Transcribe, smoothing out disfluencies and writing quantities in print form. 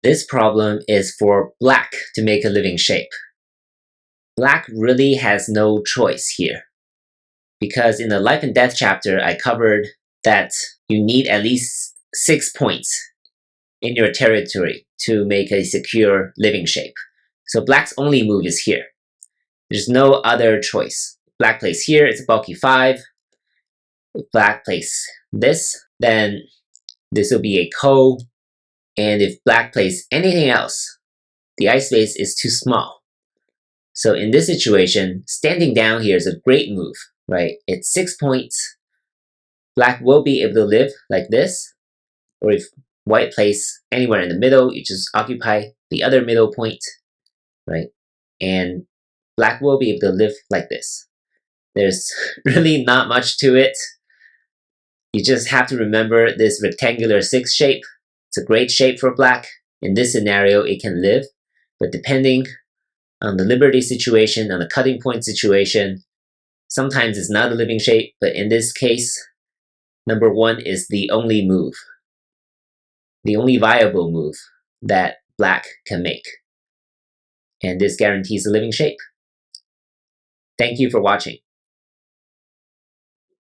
This problem is for black to make a living shape. Black really has no choice here, because in the life and death chapter, I covered that you need at least 6 points in your territory to make a secure living shape. So black's only move is here. There's no other choice. Black plays here, it's a bulky 5. If black plays this, then this will be a ko. And if black plays anything else, the ice space is too small. So in this situation, standing down here is a great move, right? It's 6 points. Black will be able to live like this, or if white plays anywhere in the middle, you just occupy the other middle point, right? And black will be able to live like this. There's really not much to it. You just have to remember this rectangular 6 shape. It's a great shape for black. In this scenario, it can live, but depending on the liberty situation, on the cutting point situation, sometimes it's not a living shape, but in this case, number 1 is the only move, the only viable move that black can make. And this guarantees a living shape. Thank you for watching.